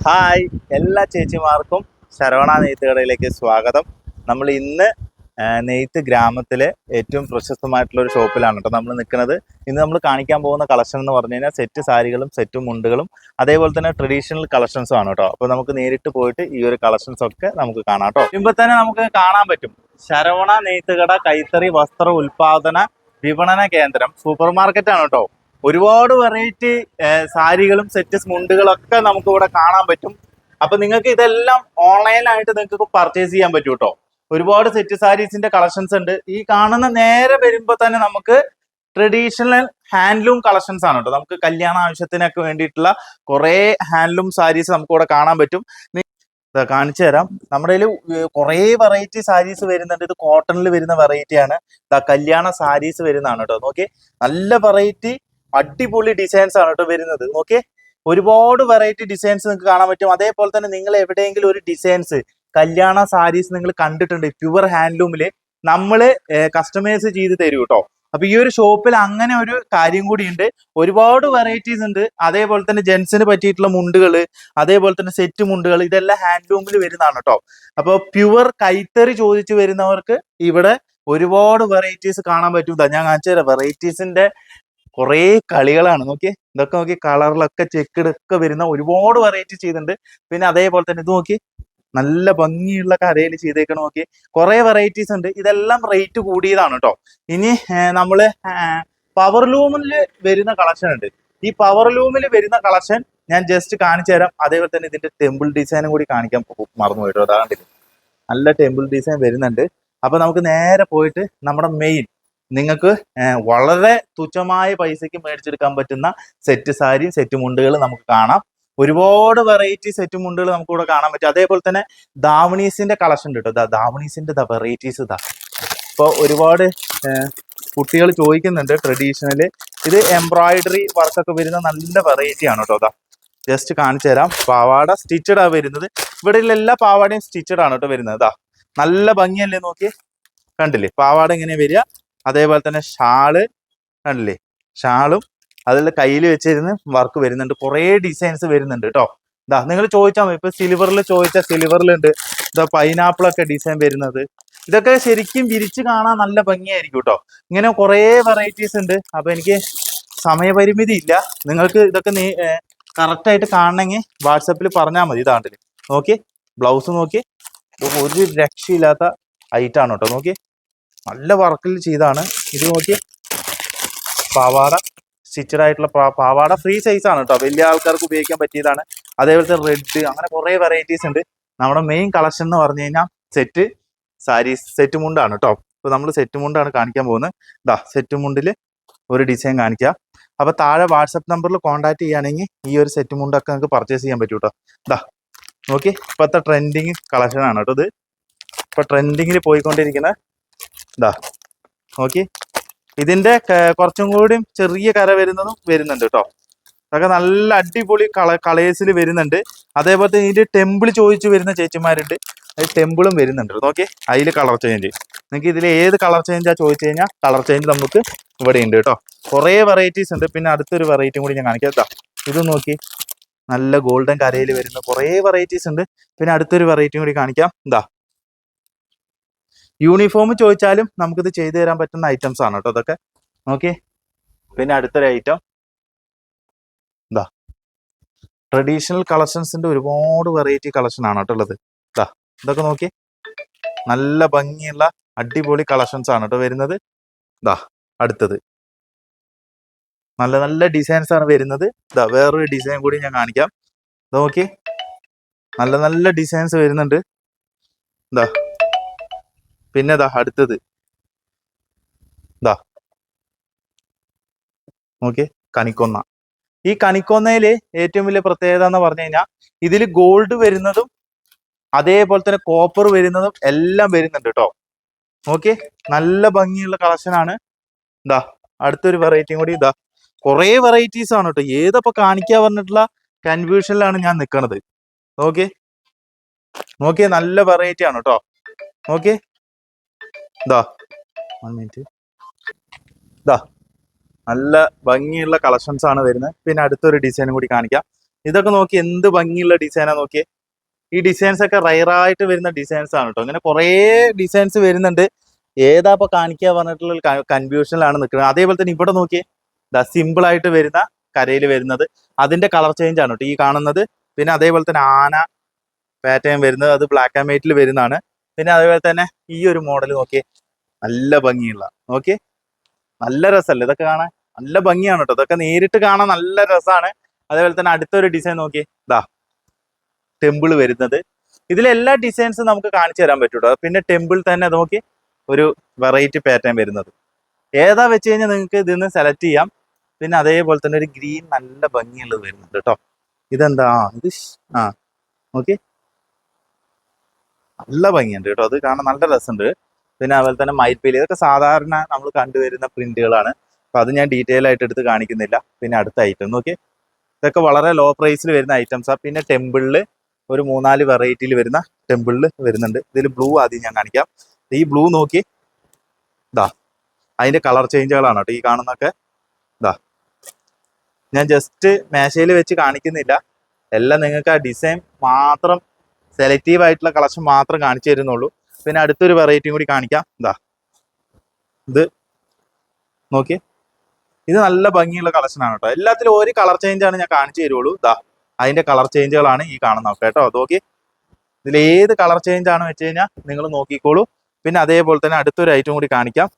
Hi എല്ലാ ചേച്ചിമാർക്കും ശരവണ നെയ്ത്ത് കടയിലേക്ക് സ്വാഗതം. നമ്മൾ ഇന്ന് നെയ്ത്ത് ഗ്രാമത്തിലെ ഏറ്റവും പ്രശസ്തമായിട്ടുള്ള ഒരു ഷോപ്പിലാണ് കേട്ടോ നമ്മൾ നിൽക്കുന്നത്. ഇന്ന് നമ്മൾ കാണിക്കാൻ പോകുന്ന കളക്ഷൻ എന്ന് പറഞ്ഞു കഴിഞ്ഞാൽ സെറ്റ് സാരികളും സെറ്റ് മുണ്ടുകളും അതേപോലെ തന്നെ ട്രഡീഷണൽ കളക്ഷൻസും ആണ് കേട്ടോ. അപ്പോൾ നമുക്ക് നേരിട്ട് പോയിട്ട് ഈ ഒരു കളക്ഷൻസ് ഒക്കെ നമുക്ക് കാണാം കേട്ടോ. ഇപ്പം തന്നെ നമുക്ക് കാണാൻ പറ്റും ശരവണ നെയ്ത്ത് കട കൈത്തറി വസ്ത്ര ഉൽപാദന വിപണന കേന്ദ്രം സൂപ്പർ മാർക്കറ്റാണ് കേട്ടോ. ഒരുപാട് വെറൈറ്റി സാരികളും സെറ്റ് മുണ്ടുകളൊക്കെ നമുക്ക് ഇവിടെ കാണാൻ പറ്റും. അപ്പൊ നിങ്ങൾക്ക് ഇതെല്ലാം ഓൺലൈനായിട്ട് നിങ്ങൾക്ക് പർച്ചേസ് ചെയ്യാൻ പറ്റും കേട്ടോ. ഒരുപാട് സെറ്റ് സാരീസിന്റെ കളക്ഷൻസ് ഉണ്ട്. ഈ കാണുന്ന നേരെ വരുമ്പോൾ തന്നെ നമുക്ക് ട്രഡീഷണൽ ഹാൻഡ്ലൂം കളക്ഷൻസ് ആണ് കേട്ടോ. നമുക്ക് കല്യാണ ആവശ്യത്തിനൊക്കെ വേണ്ടിയിട്ടുള്ള കുറെ ഹാൻഡ്ലൂം സാരീസ് നമുക്ക് ഇവിടെ കാണാൻ പറ്റും. കാണിച്ചു തരാം. നമ്മുടെ കയ്യിൽ കുറെ വെറൈറ്റി സാരീസ് വരുന്നുണ്ട്. ഇത് കോട്ടണിൽ വരുന്ന വെറൈറ്റിയാണ്. കല്യാണ സാരീസ് വരുന്നതാണ് കേട്ടോ. നോക്കി, നല്ല വെറൈറ്റി അടിപൊളി ഡിസൈൻസ് ആണ് കേട്ടോ വരുന്നത്. നോക്കിയേ, ഒരുപാട് വെറൈറ്റി ഡിസൈൻസ് നിങ്ങൾക്ക് കാണാൻ പറ്റും. അതേപോലെ തന്നെ നിങ്ങൾ എവിടെയെങ്കിലും ഒരു ഡിസൈൻസ് കല്യാണ സാരീസ് നിങ്ങൾ കണ്ടിട്ടുണ്ട് പ്യുവർ ഹാൻഡ്ലൂമില്, നമ്മള് കസ്റ്റമൈസ് ചെയ്ത് തരും കേട്ടോ. അപ്പൊ ഈ ഒരു ഷോപ്പിൽ അങ്ങനെ ഒരു കാര്യം കൂടി ഉണ്ട്. ഒരുപാട് വെറൈറ്റീസ് ഉണ്ട്. അതേപോലെ തന്നെ ജെൻസിന് പറ്റിയിട്ടുള്ള മുണ്ടുകൾ, അതേപോലെ തന്നെ സെറ്റ് മുണ്ടുകൾ, ഇതെല്ലാം ഹാൻഡ്ലൂമിൽ വരുന്നതാണ് കേട്ടോ. അപ്പോൾ പ്യുവർ കൈത്തറി ചോദിച്ചു വരുന്നവർക്ക് ഇവിടെ ഒരുപാട് വെറൈറ്റീസ് കാണാൻ പറ്റും. ഞാൻ കാണിച്ചു തരാം. വെറൈറ്റീസിന്റെ കുറേ കളികളാണ്. നോക്കിയേ, ഇതൊക്കെ നോക്കി, കളറിലൊക്കെ ചെക്കിടൊക്കെ വരുന്ന ഒരുപാട് വെറൈറ്റി ചെയ്തിട്ടുണ്ട്. പിന്നെ അതേപോലെ തന്നെ ഇത് നോക്കി, നല്ല ഭംഗിയുള്ള കരയിൽ ചെയ്തേക്കണ. നോക്കി, കുറെ വെറൈറ്റീസ് ഉണ്ട്. ഇതെല്ലാം റേറ്റ് കൂടിയതാണ് കേട്ടോ. ഇനി നമ്മള് പവർ ലൂമിൽ വരുന്ന കളക്ഷൻ ഉണ്ട്. ഈ പവർ ലൂമിൽ വരുന്ന കളക്ഷൻ ഞാൻ ജസ്റ്റ് കാണിച്ചു തരാം. അതേപോലെ തന്നെ ഇതിന്റെ ടെമ്പിൾ ഡിസൈനും കൂടി കാണിക്കാൻ മറന്നു പോയിട്ടോ. അതാണ്ട് നല്ല ടെമ്പിൾ ഡിസൈൻ വരുന്നുണ്ട്. അപ്പൊ നമുക്ക് നേരെ പോയിട്ട് നമ്മുടെ മെയിൻ നിങ്ങൾക്ക് വളരെ തുച്ഛമായ പൈസയ്ക്ക് മേടിച്ചെടുക്കാൻ പറ്റുന്ന സെറ്റ് സാരി സെറ്റ് മുണ്ടുകൾ നമുക്ക് കാണാം. ഒരുപാട് വെറൈറ്റി സെറ്റ് മുണ്ടുകൾ നമുക്ക് ഇവിടെ കാണാൻ പറ്റും. അതേപോലെ തന്നെ ദാവണീസിന്റെ കളക്ഷൻ ഉണ്ട് കേട്ടോ. ദാവണീസിന്റെ വെറൈറ്റീസ് ഇതാ. ഇപ്പോൾ ഒരുപാട് കുട്ടികൾ ചോദിക്കുന്നുണ്ട് ട്രഡീഷണല്. ഇത് എംബ്രോയിഡറി വർക്കൊക്കെ വരുന്ന നല്ല വെറൈറ്റി ആണ് കേട്ടോ. അതാ ജസ്റ്റ് കാണിച്ചു തരാം. പാവാട സ്റ്റിച്ചഡ് ആ വരുന്നത്. ഇവിടെ എല്ലാ പാവാടയും സ്റ്റിച്ചഡ് ആണ് കേട്ടോ വരുന്നത്. ഇതാ നല്ല ഭംഗിയല്ലേ, നോക്കി, കണ്ടില്ലേ പാവാട ഇങ്ങനെ വരിക. അതേപോലെ തന്നെ ഷാള് കണ്ടില്ലേ, ഷാളും അതിൽ കയ്യിൽ വെച്ചിരുന്ന് വർക്ക് വരുന്നുണ്ട്. കുറേ ഡിസൈൻസ് വരുന്നുണ്ട് കേട്ടോ. ഇതാ നിങ്ങൾ ചോദിച്ചാൽ മതി. ഇപ്പൊ സിൽവറിൽ ചോദിച്ചാൽ സിൽവറിലുണ്ട്. ഇതാ പൈനാപ്പിളൊക്കെ ഡിസൈൻ വരുന്നത്. ഇതൊക്കെ ശരിക്കും വിരിച്ച് കാണാൻ നല്ല ഭംഗിയായിരിക്കും കേട്ടോ. ഇങ്ങനെ കുറേ വെറൈറ്റീസ് ഉണ്ട്. അപ്പൊ എനിക്ക് സമയപരിമിതി ഇല്ല. നിങ്ങൾക്ക് ഇതൊക്കെ കറക്റ്റായിട്ട് കാണണമെങ്കിൽ വാട്സപ്പിൽ പറഞ്ഞാൽ മതി. ഇതാണ്ടില്ലേ, നോക്കി ബ്ലൗസ് നോക്കി, ഒരു രക്ഷയില്ലാത്ത ഐറ്റാണ് കേട്ടോ. നോക്കി, നല്ല വർക്കിൽ ചെയ്താണ്. ഇത് നോക്കി, പാവാട സ്റ്റിച്ചഡ് ആയിട്ടുള്ള പാവാട ഫ്രീ സൈസ് ആണ് കേട്ടോ. വലിയ ആൾക്കാർക്ക് ഉപയോഗിക്കാൻ പറ്റിയതാണ്. അതേപോലത്തെ റെഡ്, അങ്ങനെ കുറേ വെറൈറ്റീസ് ഉണ്ട്. നമ്മുടെ മെയിൻ കളക്ഷൻ എന്ന് പറഞ്ഞു കഴിഞ്ഞാൽ സെറ്റ് സാരീസ് സെറ്റ് മുണ്ടാണ് കേട്ടോ. ഇപ്പോൾ നമ്മൾ സെറ്റ് മുണ്ടാണ് കാണിക്കാൻ പോകുന്നത്. ഇതാ സെറ്റ് മുണ്ടിൽ ഒരു ഡിസൈൻ കാണിക്കുക. അപ്പോൾ താഴെ വാട്സപ്പ് നമ്പറിൽ കോൺടാക്ട് ചെയ്യുകയാണെങ്കിൽ ഈ ഒരു സെറ്റ് മുണ്ടൊക്കെ നിങ്ങൾക്ക് പർച്ചേസ് ചെയ്യാൻ പറ്റും കേട്ടോ. ഇതാ നോക്കി, ഇപ്പോഴത്തെ ട്രെൻഡിങ് കളക്ഷൻ ആണ് കേട്ടോ ഇത്. ഇപ്പോൾ ട്രെൻഡിങ്ങിൽ പോയിക്കൊണ്ടിരിക്കുന്ന ഇതാ നോക്കി, ഇതിന്റെ കുറച്ചും കൂടി ചെറിയ കര വരുന്നുണ്ട് കേട്ടോ. അതൊക്കെ നല്ല അടിപൊളി കളേഴ്സിൽ വരുന്നുണ്ട്. അതേപോലെ തന്നെ ഇതിന്റെ ടെമ്പിൾ ചോദിച്ചു വരുന്ന ചേച്ചിമാരുണ്ട്. അത് ടെമ്പിളും വരുന്നുണ്ട്. നോക്കി, അതിൽ കളർ ചേഞ്ച്. നിങ്ങൾക്ക് ഇതിൽ ഏത് കളർ ചേഞ്ചാ ചോദിച്ചു കഴിഞ്ഞാൽ കളർ ചേഞ്ച് നമുക്ക് ഇവിടെ ഉണ്ട് കേട്ടോ. കുറേ വെറൈറ്റീസ് ഉണ്ട്. പിന്നെ അടുത്തൊരു വെറൈറ്റിയും കൂടി ഞാൻ കാണിക്കാം. ഇതാ ഇത് നോക്കി, നല്ല ഗോൾഡൻ കരയിൽ വരുന്ന കുറേ വെറൈറ്റീസ് ഉണ്ട്. പിന്നെ അടുത്തൊരു വെറൈറ്റിയും കൂടി കാണിക്കാം. ഇതാ യൂണിഫോം ചോദിച്ചാലും നമുക്കിത് ചെയ്തു തരാൻ പറ്റുന്ന ഐറ്റംസ് ആണ് കേട്ടോ ഇതൊക്കെ. ഓക്കെ, പിന്നെ അടുത്തൊരു ഐറ്റം ഇതാ ട്രഡീഷണൽ കളക്ഷൻസിന്റെ ഒരുപാട് വെറൈറ്റി കളക്ഷൻ ആണ് കേട്ടോ ഉള്ളത്. ഇതാ ഇതൊക്കെ നോക്കി, നല്ല ഭംഗിയുള്ള അടിപൊളി കളക്ഷൻസ് ആണ് കേട്ടോ വരുന്നത്. ഇതാ അടുത്തത് നല്ല നല്ല ഡിസൈൻസ് ആണ് വരുന്നത്. ഇതാ വേറൊരു ഡിസൈൻ കൂടി ഞാൻ കാണിക്കാം. ഇത് നോക്കി, നല്ല നല്ല ഡിസൈൻസ് വരുന്നുണ്ട്. ഇതാ പിന്നെ ഇതാ അടുത്തത് ഇതാ നോക്കി, കണിക്കൊന്ന. ഈ കണിക്കൊന്നയില് ഏറ്റവും വലിയ പ്രത്യേകത എന്ന് പറഞ്ഞു കഴിഞ്ഞാൽ ഇതിൽ ഗോൾഡ് വരുന്നതും അതേപോലെ തന്നെ കോപ്പർ വരുന്നതും എല്ലാം വരുന്നുണ്ട് കേട്ടോ. നോക്കി, നല്ല ഭംഗിയുള്ള കളക്ഷൻ ആണ്. ഇതാ അടുത്തൊരു വെറൈറ്റിയും കൂടി. ഇതാ കുറേ വെറൈറ്റീസ് ആണ് കേട്ടോ. ഏതപ്പോ കാണിക്കാൻ പറഞ്ഞിട്ടുള്ള കൺഫ്യൂഷനിലാണ് ഞാൻ നിൽക്കണത്. നോക്കിയേ നല്ല വെറൈറ്റി ആണ് കേട്ടോ. നോക്കിയേ, ഇതാ 1 മിനിറ്റ്. ഇതാ നല്ല ഭംഗിയുള്ള കളക്ഷൻസ് ആണ് വരുന്നത്. പിന്നെ അടുത്തൊരു ഡിസൈനും കൂടി കാണിക്കാം. ഇതൊക്കെ നോക്കി എന്ത് ഭംഗിയുള്ള ഡിസൈനാ നോക്കിയേ. ഈ ഡിസൈൻസ് ഒക്കെ റയറായിട്ട് വരുന്ന ഡിസൈൻസ് ആണ് കേട്ടോ. ഇങ്ങനെ കുറേ ഡിസൈൻസ് വരുന്നുണ്ട്. ഏതാ ഇപ്പൊ കാണിക്കുക പറഞ്ഞിട്ടുള്ള കൺഫ്യൂഷനിലാണ് നിൽക്കുന്നത്. അതേപോലെ തന്നെ ഇവിടെ നോക്കിയേ, സിമ്പിൾ ആയിട്ട് വരുന്ന കരയിൽ വരുന്നത് അതിന്റെ കളർ ചേഞ്ച് ആണ് കേട്ടോ ഈ കാണുന്നത്. പിന്നെ അതേപോലെ തന്നെ ആന പാറ്റേൺ വരുന്നത് അത് ബ്ലാക്ക് ആൻഡ് വൈറ്റിൽ വരുന്നതാണ്. പിന്നെ അതേപോലെ തന്നെ ഈ ഒരു മോഡൽ നോക്കിയേ, നല്ല ഭംഗിയുള്ള നോക്കിയേ, നല്ല രസമല്ലേ ഇതൊക്കെ കാണാൻ, നല്ല ഭംഗിയാണ് കേട്ടോ. ഇതൊക്കെ നേരിട്ട് കാണാൻ നല്ല രസമാണ്. അതേപോലെ തന്നെ അടുത്തൊരു ഡിസൈൻ നോക്കിയേ, ടെമ്പിൾ വരുന്നത്. ഇതിലെല്ലാ ഡിസൈൻസും നമുക്ക് കാണിച്ചു തരാൻ പറ്റൂട്ടോ. പിന്നെ ടെമ്പിൾ തന്നെ നോക്കി ഒരു വെറൈറ്റി പാറ്റേൺ വരുന്നത് ഏതാ വെച്ച് കഴിഞ്ഞാൽ നിങ്ങൾക്ക് ഇതിന്ന് സെലക്ട് ചെയ്യാം. പിന്നെ അതേപോലെ തന്നെ ഒരു ഗ്രീൻ നല്ല ഭംഗിയുള്ളത് വരുന്നുണ്ട് കേട്ടോ. ഇതെന്താ ഇത് നോക്കി, നല്ല ഭംഗിയുണ്ട് കേട്ടോ. അത് കാണാൻ നല്ല രസമുണ്ട്. പിന്നെ അതുപോലെ തന്നെ മയിൽപ്പീലി, ഇതൊക്കെ സാധാരണ നമ്മൾ കണ്ടുവരുന്ന പ്രിന്റുകളാണ്. അപ്പൊ അത് ഞാൻ ഡീറ്റെയിൽ ആയിട്ട് എടുത്ത് കാണിക്കുന്നില്ല. പിന്നെ അടുത്ത ഐറ്റം നോക്കി, ഇതൊക്കെ വളരെ ലോ പ്രൈസിൽ വരുന്ന ഐറ്റംസാണ്. പിന്നെ ടെമ്പിളിൽ ഒരു 3-4 വെറൈറ്റിയിൽ വരുന്ന ടെമ്പിളിൽ വരുന്നുണ്ട്. ഇതിൽ ബ്ലൂ ആദ്യം ഞാൻ കാണിക്കാം. ഈ ബ്ലൂ നോക്കി, അതിന്റെ കളർ ചേഞ്ചുകളാണ് കേട്ടോ ഈ കാണുന്നൊക്കെ. ഞാൻ ജസ്റ്റ് മേശയിൽ വെച്ച് കാണിക്കുന്നില്ല, എല്ലാം നിങ്ങൾക്ക് ആ ഡിസൈൻ മാത്രം സെലക്റ്റീവ് ആയിട്ടുള്ള കളക്ഷൻ മാത്രം കാണിച്ചു തരുന്നുള്ളൂ. പിന്നെ അടുത്തൊരു വെറൈറ്റിയും കൂടി കാണിക്കാം. ഇത് നോക്കി, ഇത് നല്ല ഭംഗിയുള്ള കളക്ഷനാണ് കേട്ടോ. എല്ലാത്തിലും ഒരു കളർ ചേഞ്ചാണ് ഞാൻ കാണിച്ചു തരുള്ളൂ. അതിന്റെ കളർ ചേഞ്ചുകളാണ് ഈ കാണുന്നത് കേട്ടോ. നോക്കി, ഇതിൽ ഏത് കളർ ചേഞ്ച് ആണ് വെച്ച് കഴിഞ്ഞാൽ നിങ്ങൾ നോക്കിക്കോളൂ. പിന്നെ അതേപോലെ തന്നെ അടുത്തൊരു ഐറ്റം കൂടി കാണിക്കാം.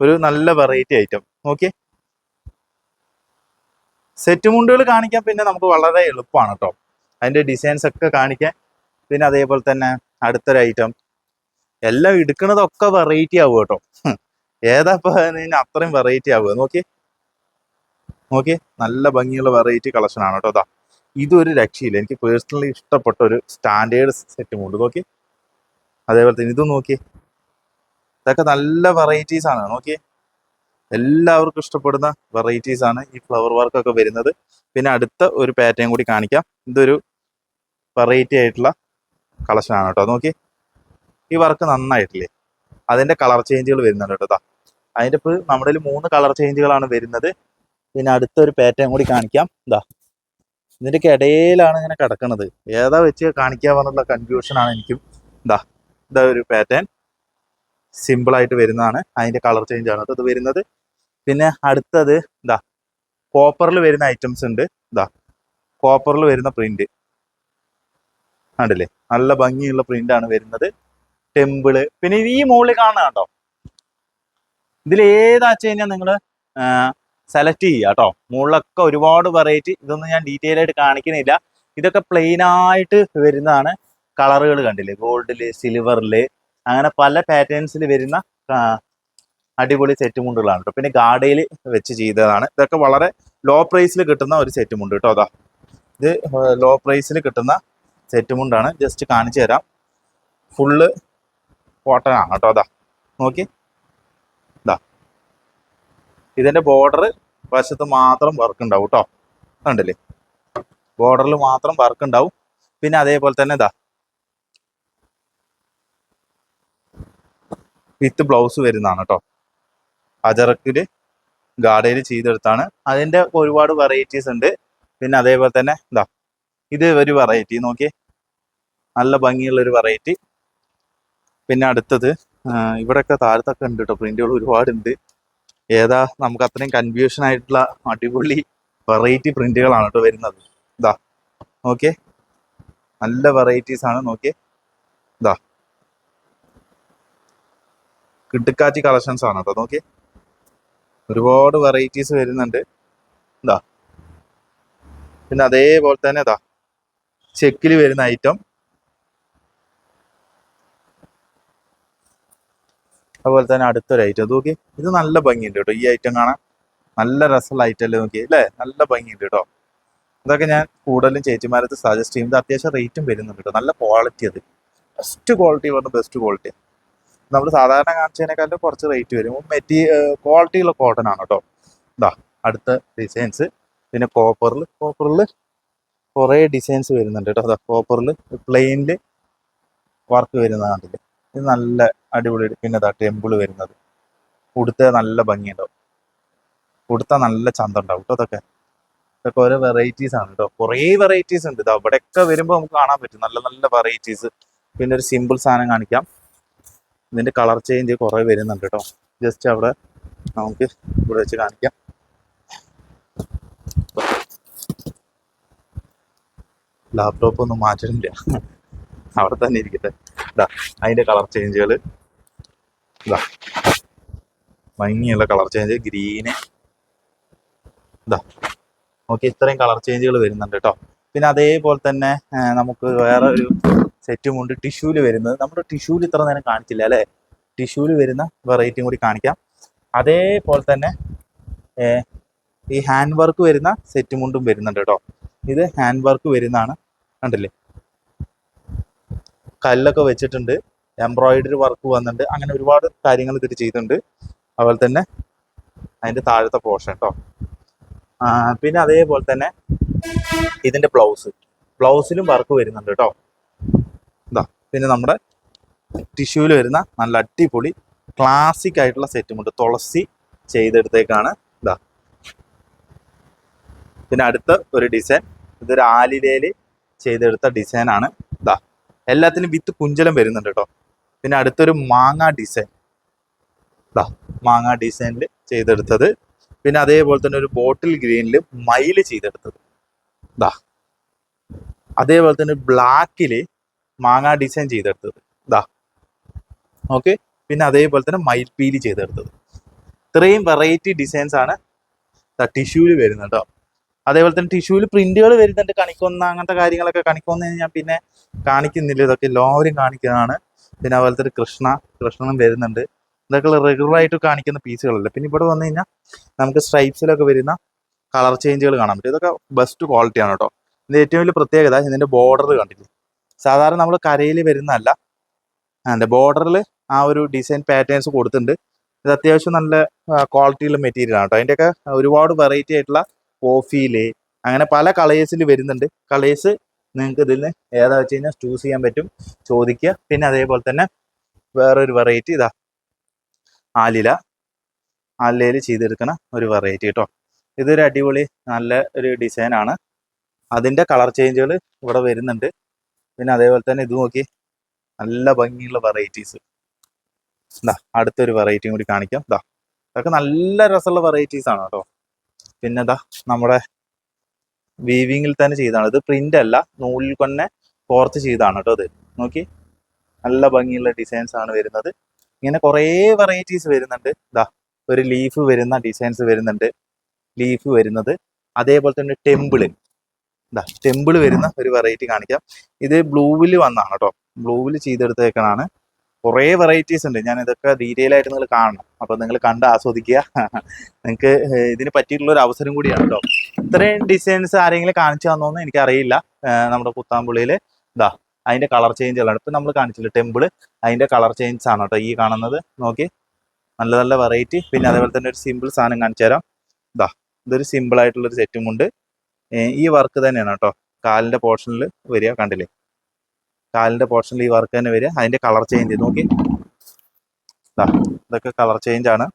ഒരു നല്ല വെറൈറ്റി ഐറ്റം നോക്കി, സെറ്റ് മുണ്ടുകൾ കാണിക്കാൻ പിന്നെ നമുക്ക് വളരെ എളുപ്പമാണ് കേട്ടോ, അതിന്റെ ഡിസൈൻസ് ഒക്കെ കാണിക്കാൻ. പിന്നെ അതേപോലെ തന്നെ അടുത്തൊരു ഐറ്റം, എല്ലാം എടുക്കുന്നതൊക്കെ വെറൈറ്റി ആവുക കേട്ടോ. ഏതാ ഇപ്പൊ അത്രയും വെറൈറ്റി ആവുക നോക്കി നോക്കി, നല്ല ഭംഗിയുള്ള വെറൈറ്റി കളക്ഷൻ ആണ് കേട്ടോ. ഇതൊരു രക്ഷയില്ല, എനിക്ക് പേഴ്സണലി ഇഷ്ടപ്പെട്ട ഒരു സ്റ്റാൻഡേർഡ് സെറ്റ് മുണ്ട് നോക്കി. അതേപോലെ തന്നെ ഇതും നോക്കി, ഇതൊക്കെ നല്ല വെറൈറ്റീസ് ആണ് നോക്കി, എല്ലാവർക്കും ഇഷ്ടപ്പെടുന്ന വെറൈറ്റീസ് ആണ് ഈ ഫ്ലവർ വർക്കൊക്കെ വരുന്നത്. പിന്നെ അടുത്ത ഒരു പാറ്റേൺ കൂടി കാണിക്കാം. ഇതൊരു വെറൈറ്റി ആയിട്ടുള്ള കളക്ഷൻ ആണ് കേട്ടോ. നോക്കി, ഈ വർക്ക് നന്നായിട്ടില്ലേ, അതിന്റെ കളർ ചേഞ്ചുകൾ വരുന്നുണ്ട് കേട്ടോ. അതിന്റെ ഇപ്പോൾ നമ്മുടെ 3 കളർ ചേഞ്ചുകളാണ് വരുന്നത്. പിന്നെ അടുത്തൊരു പാറ്റേൺ കൂടി കാണിക്കാം. ഇതിന്റെ ഇടയിലാണ് ഇങ്ങനെ കിടക്കുന്നത്, ഏതാ വെച്ച് കാണിക്കുക പറഞ്ഞുള്ള കൺഫ്യൂഷനാണ് എനിക്കും. ഇതാ ഒരു പാറ്റേൺ സിമ്പിൾ ആയിട്ട് വരുന്നതാണ്, അതിന്റെ കളർ ചേഞ്ച് ആണ് ഇത് വരുന്നത്. പിന്നെ അടുത്തത് കോപ്പറിൽ വരുന്ന ഐറ്റംസ് ഉണ്ട്. കോപ്പറിൽ വരുന്ന പ്രിന്റ് കണ്ടില്ലേ, നല്ല ഭംഗിയുള്ള പ്രിന്റ് ആണ് വരുന്നത്. ടെമ്പിള്, പിന്നെ ഈ മുകളിൽ കാണുന്ന കേട്ടോ, ഇതിൽ ഏതാച്ചു കഴിഞ്ഞാൽ നിങ്ങൾ സെലക്ട് ചെയ്യുക കേട്ടോ. മുകളിലൊക്കെ ഒരുപാട് വെറൈറ്റി, ഇതൊന്നും ഞാൻ ഡീറ്റെയിൽ ആയിട്ട് കാണിക്കുന്നില്ല. ഇതൊക്കെ പ്ലെയിൻ ആയിട്ട് വരുന്നതാണ്. കളറുകൾ കണ്ടില്ലേ, ഗോൾഡില്, സിൽവറില്, അങ്ങനെ പല പാറ്റേൺസിൽ വരുന്ന അടിപൊളി സെറ്റ് മുണ്ടുകളാണ് കേട്ടോ. പിന്നെ ഗാഡയിൽ വെച്ച് ചെയ്തതാണ്. ഇതൊക്കെ വളരെ ലോ പ്രൈസിൽ കിട്ടുന്ന ഒരു സെറ്റ് മുണ്ട് കേട്ടോ. ഇത് ലോ പ്രൈസിൽ കിട്ടുന്ന സെറ്റ് മുണ്ടാണ്, ജസ്റ്റ് കാണിച്ചു തരാം. ഫുള്ള് കോട്ടൺ ആണ് കേട്ടോ. നോക്കി, ഇതിന്റെ ബോർഡർ വശത്ത് മാത്രം വർക്ക് ഉണ്ടാവും കേട്ടോ. കണ്ടില്ലേ, ബോർഡറിൽ മാത്രം വർക്ക് ഉണ്ടാവും. പിന്നെ അതേപോലെ തന്നെ വിത്ത് ബ്ലൗസ് വരുന്നതാണ് കേട്ടോ. അജറക്കില് ഗാഡയിൽ ചെയ്തെടുത്താണ്. അതിന്റെ ഒരുപാട് വെറൈറ്റീസ് ഉണ്ട്. പിന്നെ അതേപോലെ തന്നെ ഇത് ഒരു വെറൈറ്റി നോക്കിയേ, നല്ല ഭംഗിയുള്ള ഒരു വെറൈറ്റി. പിന്നെ അടുത്തത് ഇവിടെയൊക്കെ താഴത്തൊക്കെ ഉണ്ട് കേട്ടോ, പ്രിന്റുകൾ ഒരുപാടുണ്ട്. ഏതാ നമുക്ക് അത്രയും കൺഫ്യൂഷൻ ആയിട്ടുള്ള അടിപൊളി വെറൈറ്റി പ്രിന്റുകളാണ് കേട്ടോ വരുന്നത്. നോക്കിയേ, നല്ല വെറൈറ്റീസ് ആണ്. നോക്കിയേ, കിടുക്കാച്ചി കളക്ഷൻസ് ആണ് കേട്ടോ. നോക്കിയേ, ഒരുപാട് വെറൈറ്റീസ് വരുന്നുണ്ട്. പിന്നെ അതേപോലെ തന്നെ ചെക്കിൽ വരുന്ന ഐറ്റം, അതുപോലെ തന്നെ അടുത്തൊരു ഐറ്റം നോക്കി, ഇത് നല്ല ഭംഗിയുണ്ട് കേട്ടോ. ഈ ഐറ്റം കാണാൻ നല്ല രസമുള്ള ഐറ്റം അല്ലേ, നോക്കി അല്ലേ, നല്ല ഭംഗിയുണ്ട് കേട്ടോ. ഇതൊക്കെ ഞാൻ കൂടുതലും ചേച്ചിമാരത്ത് സജസ്റ്റ് ചെയ്യുന്നത്. അത്യാവശ്യം റേറ്റും വരുന്നുണ്ട് കേട്ടോ, നല്ല ക്വാളിറ്റി. അത് ബെസ്റ്റ് ക്വാളിറ്റി പറഞ്ഞ ബെസ്റ്റ് ക്വാളിറ്റി. നമ്മൾ സാധാരണ കാണിച്ചതിനേക്കാളും കുറച്ച് റേറ്റ് വരും. ക്വാളിറ്റിയുള്ള കോട്ടൺ ആണ് കേട്ടോ. അടുത്ത ഡിസൈൻസ്. പിന്നെ കോപ്പറിൽ കുറേ ഡിസൈൻസ് വരുന്നുണ്ട് കേട്ടോ. കോപ്പറിൽ പ്ലെയിനിൽ വർക്ക് വരുന്നത് കണ്ടില്ലേ, ഇത് നല്ല അടിപൊളി. പിന്നെ ടെമ്പിൾ വരുന്നത്, ഉടുത്ത നല്ല ഭംഗിയുണ്ടാവും, ഉടുത്ത നല്ല ചന്തം ഉണ്ടാവും കേട്ടോ. അതൊക്കെ ഇതൊക്കെ ഓരോ വെറൈറ്റീസ് ആണ് കേട്ടോ. കുറേ വെറൈറ്റീസ് ഉണ്ട്. ഇത് അവിടെയൊക്കെ വരുമ്പോൾ നമുക്ക് കാണാൻ പറ്റും നല്ല നല്ല വെറൈറ്റീസ്. പിന്നെ ഒരു സിമ്പിൾ സാധനം കാണിക്കാം. ഇതിന്റെ കളർ ചേഞ്ച് കുറേ വരുന്നുണ്ട് കേട്ടോ. ജസ്റ്റ് അവിടെ നമുക്ക് ഇവിടെ വെച്ച് കാണിക്കാം. ലാപ്ടോപ്പ് ഒന്നും മാറ്റണില്ല, അവിടെ തന്നെ ഇരിക്കട്ടെ. ഇതാ അതിന്റെ കളർ ചേഞ്ചുകൾ. ഇതാ ഭംഗിയുള്ള കളർ ചേഞ്ച്, ഗ്രീന്. ഇതാ ഓക്കെ, ഇത്രയും കളർ ചേഞ്ചുകൾ വരുന്നുണ്ട് കേട്ടോ. പിന്നെ അതേപോലെ തന്നെ നമുക്ക് വേറെ ഒരു സെറ്റും ഉണ്ട് ടിഷ്യൂല് വരുന്നത്. നമ്മുടെ ടിഷ്യൂല് ഇത്ര നേരം കാണിച്ചില്ല അല്ലേ? ടിഷ്യൂല് വരുന്ന വെറൈറ്റിയും കൂടി കാണിക്കാം. അതേപോലെ തന്നെ ഈ ഹാൻഡ് വർക്ക് വരുന്ന സെറ്റ് മുണ്ടും വരുന്നുണ്ട് കേട്ടോ. ഇത് ഹാൻഡ് വർക്ക് വരുന്നതാണ്, കണ്ടില്ലേ? കല്ലൊക്കെ വെച്ചിട്ടുണ്ട്, എംബ്രോയിഡറി വർക്ക് വന്നിട്ടുണ്ട്, അങ്ങനെ ഒരുപാട് കാര്യങ്ങൾ ഇതിൽ ചെയ്തിട്ടുണ്ട്. അതുപോലെ തന്നെ അതിൻ്റെ താഴത്തെ പോർഷൻ കേട്ടോ. പിന്നെ അതേപോലെ തന്നെ ഇതിൻ്റെ ബ്ലൗസിലും വർക്ക് വരുന്നുണ്ട് കേട്ടോ. ഇതാ പിന്നെ നമ്മുടെ ടിഷ്യൂവിൽ വരുന്ന നല്ല അടിപൊളി ക്ലാസിക് ആയിട്ടുള്ള സെറ്റുമുണ്ട്, തുളസി ചെയ്തെടുത്തേക്കാണ്. ഇതാ പിന്നെ അടുത്ത ഒരു ഡിസൈൻ, ഇതൊരു ആലിലയിൽ ചെയ്തെടുത്ത ഡിസൈനാണ്. ഇതാ എല്ലാത്തിനും വിത്ത് കുഞ്ചലം വരുന്നുണ്ട് കേട്ടോ. പിന്നെ അടുത്തൊരു മാങ്ങ ഡിസൈൻ, ഇതാ മാങ്ങ ഡിസൈനിൽ ചെയ്തെടുത്തത്. പിന്നെ അതേപോലെ തന്നെ ഒരു ബോട്ടിൽ ഗ്രീനിൽ മയില് ചെയ്തെടുത്തത്. ഇതാ അതേപോലെ തന്നെ ബ്ലാക്കിൽ മാങ്ങ ഡിസൈൻ ചെയ്തെടുത്തത്. ഇതാ ഓക്കെ. പിന്നെ അതേപോലെ തന്നെ മയിൽപ്പീലി ചെയ്തെടുത്തത്. ഇത്രയും വെറൈറ്റി ഡിസൈൻസ് ആണ് ടിഷ്യൂവിൽ വരുന്നത് കേട്ടോ. അതേപോലെ തന്നെ ടിഷ്യൂവിൽ പ്രിന്റുകൾ വരുന്നുണ്ട്, കണിക്കൊന്ന അങ്ങനത്തെ കാര്യങ്ങളൊക്കെ. കണിക്കൊന്ന ഞാൻ പിന്നെ കാണിക്കുന്നില്ല, ഇതൊക്കെ എല്ലാവരും കാണിക്കുന്നതാണ്. പിന്നെ അതുപോലത്തെ ഒരു കൃഷ്ണനും വരുന്നുണ്ട്. ഇതൊക്കെ റെഗുലറായിട്ട് കാണിക്കുന്ന പീസുകളല്ല. പിന്നെ ഇവിടെ വന്നു കഴിഞ്ഞാൽ നമുക്ക് സ്ട്രൈപ്സിലൊക്കെ വരുന്ന കളർ ചേഞ്ചുകൾ കാണാൻ പറ്റും. ഇതൊക്കെ ബെസ്റ്റ് ക്വാളിറ്റിയാണ് കേട്ടോ. ഇത് ഏറ്റവും വലിയ പ്രത്യേകത ഇതിൻ്റെ ബോർഡർ കണ്ടില്ലേ? സാധാരണ നമ്മൾ കരയിൽ വരുന്നതല്ല, അതിൻ്റെ ബോർഡറിൽ ആ ഒരു ഡിസൈൻ പാറ്റേൺസ് കൊടുത്തിട്ടുണ്ട്. ഇത് അത്യാവശ്യം നല്ല ക്വാളിറ്റിയുള്ള മെറ്റീരിയൽ ആണ് കേട്ടോ. അതിൻ്റെയൊക്കെ ഒരുപാട് വെറൈറ്റി ആയിട്ടുള്ള കോഫിയില് അങ്ങനെ പല കളേഴ്സിൽ വരുന്നുണ്ട്. കളേഴ്സ് നിങ്ങൾക്ക് ഇതിൽ നിന്ന് ഏതാ വെച്ച് കഴിഞ്ഞാൽ ചൂസ് ചെയ്യാൻ പറ്റും, ചോദിക്കുക. പിന്നെ അതേപോലെ തന്നെ വേറൊരു വെറൈറ്റി ഇതാ ആലിലയിൽ ചെയ്തെടുക്കുന്ന ഒരു വെറൈറ്റി കേട്ടോ. ഇതൊരു അടിപൊളി നല്ല ഒരു ഡിസൈനാണ്. അതിൻ്റെ കളർ ചേഞ്ചുകൾ ഇവിടെ വരുന്നുണ്ട്. പിന്നെ അതേപോലെ തന്നെ ഇത് നോക്കി, നല്ല ഭംഗിയുള്ള വെറൈറ്റീസ്. ഇതാ അടുത്തൊരു വെറൈറ്റിയും കൂടി കാണിക്കാം. ഇതാ ഇതൊക്കെ നല്ല രസമുള്ള വെറൈറ്റീസ് ആണ് കേട്ടോ. പിന്നെ ഇതാ നമ്മുടെ വീവിങ്ങിൽ തന്നെ ചെയ്താണ്. ഇത് പ്രിന്റ് അല്ല, നൂലിൽ തന്നെ കോർത്ത് ചെയ്താണ് കേട്ടോ. ഇത് നോക്കി, നല്ല ഭംഗിയുള്ള ഡിസൈൻസ് ആണ് വരുന്നത്. ഇങ്ങനെ കുറേ വെറൈറ്റീസ് വരുന്നുണ്ട്. ഇതാ ഒരു ലീഫ് വരുന്ന ഡിസൈൻസ് വരുന്നുണ്ട്, ലീഫ് വരുന്നത്. അതേപോലെ തന്നെ ടെമ്പിള് വരുന്ന ഒരു വെറൈറ്റി കാണിക്കാം. ഇത് ബ്ലൂവിൽ വന്നാണ് കേട്ടോ, ബ്ലൂവിൽ ചെയ്തെടുത്തേക്കാണ്. കുറേ വെറൈറ്റീസ് ഉണ്ട്. ഞാൻ ഇതൊക്കെ ഡീറ്റെയിൽ ആയിട്ട് നിങ്ങൾ കാണണം, അപ്പോൾ നിങ്ങൾ കണ്ട് ആസ്വദിക്കുക. നിങ്ങൾക്ക് ഇതിന് പറ്റിയിട്ടുള്ള ഒരു അവസരം കൂടിയാണ് കേട്ടോ. ഇത്രയും ഡിസൈൻസ് ആരെങ്കിലും കാണിച്ചു തന്നോന്ന് എനിക്കറിയില്ല. നമ്മുടെ കുത്താമ്പുള്ളിയിൽ ഇതാ അതിൻ്റെ കളർ ചേഞ്ചുകളാണ് ഇപ്പം നമ്മൾ കാണിച്ചില്ല. ടെമ്പിള് അതിൻ്റെ കളർ ചേഞ്ചസ് ആണ് കേട്ടോ ഈ കാണുന്നത്. നോക്കി, നല്ല നല്ല വെറൈറ്റി. പിന്നെ അതേപോലെ തന്നെ ഒരു സിമ്പിൾ സാധനം കാണിച്ചു തരാം. ഇതാ ഇതൊരു സിമ്പിൾ ആയിട്ടുള്ളൊരു സെറ്റും കൊണ്ട് ഈ വർക്ക് തന്നെയാണ് കേട്ടോ കാലിൻ്റെ പോർഷനിൽ വരിക. കണ്ടില്ലേ? കാലിൻ്റെ പോർഷനിൽ ഈ വർക്ക് തന്നെ വരിക. അതിൻ്റെ കളർ ചേഞ്ച് നോക്കി, ഇതൊക്കെ കളർ ചേഞ്ച് ആണ്.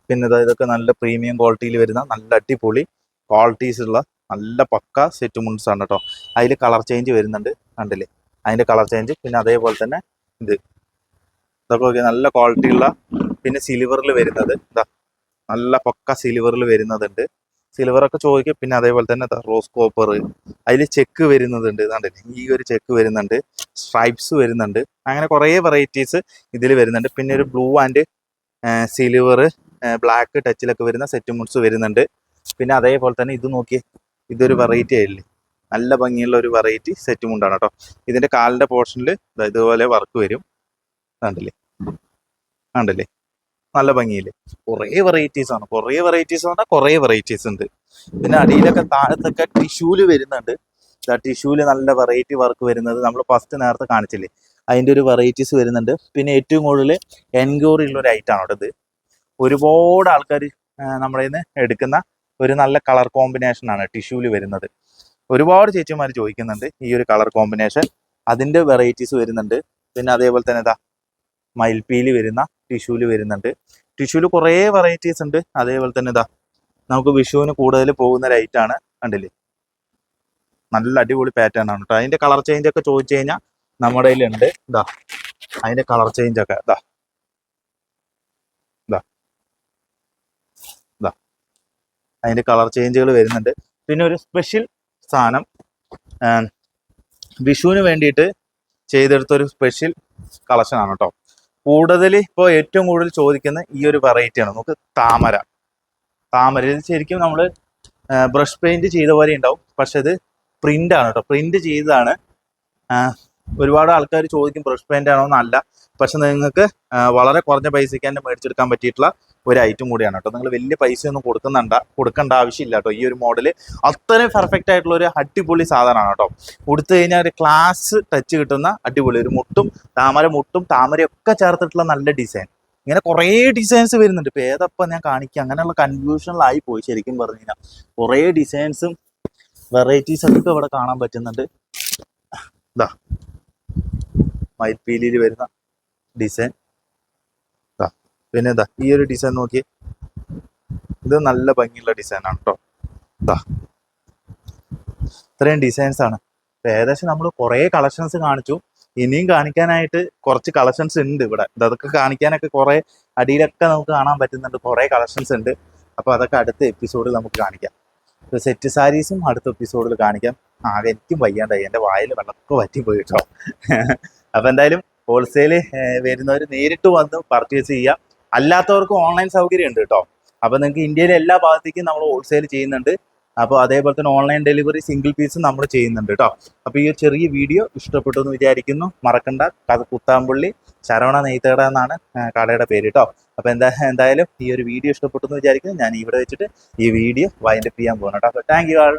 പിന്നെ ഇതൊക്കെ നല്ല പ്രീമിയം ക്വാളിറ്റിയിൽ വരുന്ന നല്ല അടിപൊളി ക്വാളിറ്റീസ് ഉള്ള നല്ല പക്ക സെറ്റ് മുണ്ട്സ് ആണ് കേട്ടോ. അതിൽ കളർ ചേഞ്ച് വരുന്നുണ്ട്, കണ്ടില്ലേ? അതിൻ്റെ കളർ ചേഞ്ച്. പിന്നെ അതേപോലെ തന്നെ ഇതൊക്കെ നല്ല ക്വാളിറ്റി ഉള്ള. പിന്നെ സിൽവറിൽ വരുന്നത് ഇതാ നല്ല പക്ക സിൽവറിൽ വരുന്നതുണ്ട്. സിൽവറൊക്കെ ചോദിക്കും. പിന്നെ അതേപോലെ തന്നെ റോസ് കോപ്പർ, അതിൽ ചെക്ക് വരുന്നതുണ്ട്. കണ്ടില്ലേ? ഈ ഒരു ചെക്ക് വരുന്നുണ്ട്, സ്ട്രൈപ്സ് വരുന്നുണ്ട്. അങ്ങനെ കുറേ വെറൈറ്റീസ് ഇതിൽ വരുന്നുണ്ട്. പിന്നെ ഒരു ബ്ലൂ ആൻഡ് സിൽവർ ബ്ലാക്ക് ടച്ചിലൊക്കെ വരുന്ന സെറ്റ് മുണ്ട്സ് വരുന്നുണ്ട്. പിന്നെ അതേപോലെ തന്നെ ഇത് നോക്കിയേ, ഇതൊരു വെറൈറ്റി ആയില്ലേ? നല്ല ഭംഗിയുള്ള ഒരു വെറൈറ്റി സെറ്റ് മുണ്ടാണ് കേട്ടോ. ഇതിൻ്റെ കാലിൻ്റെ പോർഷനിൽ ഇതുപോലെ വർക്ക് വരും. കണ്ടില്ലേ? നല്ല ഭംഗിയില്ലേ? കുറേ വെറൈറ്റീസ് ആണ്. കുറേ വെറൈറ്റീസ് പറഞ്ഞാൽ കുറേ വെറൈറ്റീസ് ഉണ്ട്. പിന്നെ അടിയിലൊക്കെ താഴത്തൊക്കെ ടിഷ്യൂല് വരുന്നുണ്ട്. ടിഷ്യൂല് നല്ല വെറൈറ്റി വർക്ക് വരുന്നത് നമ്മൾ ഫസ്റ്റ് നേരത്തെ കാണിച്ചില്ലേ, അതിൻ്റെ ഒരു വെറൈറ്റീസ് വരുന്നുണ്ട്. പിന്നെ ഏറ്റവും കൂടുതൽ എൻക്വയറി ഉള്ള ഒരു ഐറ്റം ആണ് ഇത്. ഒരുപാട് ആൾക്കാർ നമ്മുടെ നിന്ന് എടുക്കുന്ന ഒരു നല്ല കളർ കോമ്പിനേഷൻ ആണ് ടിഷ്യൂല് വരുന്നത്. ഒരുപാട് ചേച്ചിമാർ ചോദിക്കുന്നുണ്ട് ഈ ഒരു കളർ കോമ്പിനേഷൻ. അതിൻ്റെ വെറൈറ്റീസ് വരുന്നുണ്ട്. പിന്നെ അതേപോലെ തന്നെ മയിൽപ്പീലി വരുന്ന ടിഷ്യൂല് വരുന്നുണ്ട്. ടിഷ്യൂല് കുറേ വെറൈറ്റീസ് ഉണ്ട്. അതേപോലെ തന്നെ നമുക്ക് വിഷുവിന് കൂടുതൽ പോകുന്ന ഒരു ഐറ്റാണ്. കണ്ടില്ലേ, നല്ല അടിപൊളി പാറ്റേൺ ആണ് കേട്ടോ. അതിന്റെ കളർ ചേഞ്ച് ഒക്കെ ചോദിച്ചു കഴിഞ്ഞാൽ നമ്മുടെ കയ്യിലുണ്ട്. ഇതാ അതിന്റെ കളർ ചേഞ്ച് ഒക്കെ ഇതാ ഇതാ ഇതാ അതിന്റെ കളർ ചേഞ്ചുകൾ വരുന്നുണ്ട്. പിന്നെ ഒരു സ്പെഷ്യൽ സാധനം വിഷുവിന് വേണ്ടിയിട്ട് ചെയ്തെടുത്തൊരു സ്പെഷ്യൽ കളക്ഷൻ ആണ് കേട്ടോ. കൂടുതൽ ഇപ്പോൾ ഏറ്റവും കൂടുതൽ ചോദിക്കുന്ന ഈ ഒരു വെറൈറ്റിയാണ്. നമുക്ക് താമര ഇത് ശരിക്കും നമ്മൾ ബ്രഷ് പെയിന്റ് ചെയ്ത പോലെ ഉണ്ടാവും, പക്ഷെ ഇത് പ്രിന്റ് ആണ് കേട്ടോ. പ്രിന്റ് ചെയ്തതാണ്. ഒരുപാട് ആൾക്കാർ ചോദിക്കും ബ്രഷ് പെയിന്റ് ആണോ എന്നല്ല, പക്ഷെ നിങ്ങൾക്ക് വളരെ കുറഞ്ഞ പൈസയ്ക്ക് തന്നെ മേടിച്ചെടുക്കാൻ പറ്റിയിട്ടുള്ള ഒരു ഐറ്റം കൂടിയാണ് കേട്ടോ. നിങ്ങൾ വലിയ പൈസയൊന്നും കൊടുക്കേണ്ട ആവശ്യമില്ല കേട്ടോ. ഈ ഒരു മോഡൽ അത്രയും പെർഫെക്റ്റ് ആയിട്ടുള്ള ഒരു അടിപൊളി സാധനമാണ് കേട്ടോ. കൊടുത്തു കഴിഞ്ഞാൽ ഒരു ക്ലാസ് ടച്ച് കിട്ടുന്ന അടിപൊളി ഒരു താമരയൊക്കെ ചേർത്തിട്ടുള്ള നല്ല ഡിസൈൻ. ഇങ്ങനെ കുറേ ഡിസൈൻസ് വരുന്നുണ്ട്. ഇപ്പം ഏതപ്പം ഞാൻ കാണിക്കുക, അങ്ങനെയുള്ള കൺഫ്യൂഷനിലായി പോയി ശരിക്കും പറഞ്ഞു കഴിഞ്ഞാൽ. കുറേ ഡിസൈൻസും വെറൈറ്റീസൊക്കെ ഇവിടെ കാണാൻ പറ്റുന്നുണ്ട്. ഇതാ മയിൽപ്പീലിയിൽ വരുന്ന ഡിസൈൻ. പിന്നെ ഇതാ ഈ ഒരു ഡിസൈൻ നോക്കി, ഇത് നല്ല ഭംഗിയുള്ള ഡിസൈനാണ് കേട്ടോ. ഇതാ ഇത്രയും ഡിസൈൻസ് ആണ്. ഏകദേശം നമ്മൾ കുറേ കളക്ഷൻസ് കാണിച്ചു. ഇനിയും കാണിക്കാനായിട്ട് കുറച്ച് കളക്ഷൻസ് ഉണ്ട് ഇവിടെ. അതൊക്കെ കാണിക്കാനൊക്കെ കുറേ അടിയിലൊക്കെ നമുക്ക് കാണാൻ പറ്റുന്നുണ്ട്. കുറേ കളക്ഷൻസ് ഉണ്ട്. അപ്പോൾ അതൊക്കെ അടുത്ത എപ്പിസോഡിൽ നമുക്ക് കാണിക്കാം. ഇപ്പോൾ സെറ്റ് സാരീസും അടുത്ത എപ്പിസോഡിൽ കാണിക്കാം. ആകെ എനിക്കും വയ്യാണ്ടായി, എൻ്റെ വായിൽ വെള്ളമൊക്കെ വറ്റിപ്പോയി കേട്ടോ. അപ്പോൾ എന്തായാലും ഹോൾസെയിൽ വരുന്നവർ നേരിട്ട് വന്ന് പർച്ചേസ് ചെയ്യുക. അല്ലാത്തവർക്ക് ഓൺലൈൻ സൗകര്യം ഉണ്ട് കേട്ടോ. അപ്പോൾ നിങ്ങൾക്ക് ഇന്ത്യയിലെ എല്ലാ ഭാഗത്തേക്കും നമ്മൾ ഹോൾസെയിൽ ചെയ്യുന്നുണ്ട്. അപ്പോൾ അതേപോലെ തന്നെ ഓൺലൈൻ ഡെലിവറി സിംഗിൾ പീസും നമ്മൾ ചെയ്യുന്നുണ്ട് കേട്ടോ. അപ്പോൾ ഈ ചെറിയ വീഡിയോ ഇഷ്ടപ്പെട്ടു എന്ന് വിചാരിക്കുന്നു. മറക്കണ്ട, കുത്താമ്പുള്ളി ശരവണ നെയ്ത്തുകട എന്നാണ് കടയുടെ പേര് കേട്ടോ. അപ്പോൾ എന്തായാലും ഈ ഒരു വീഡിയോ ഇഷ്ടപ്പെട്ടു എന്ന് വിചാരിക്കുന്നു. ഞാൻ ഇവിടെ വെച്ചിട്ട് ഈ വീഡിയോ വൈൻഡപ്പ് ചെയ്യാൻ പോകുന്നു കേട്ടോ. അപ്പോൾ താങ്ക് യു ആൾ.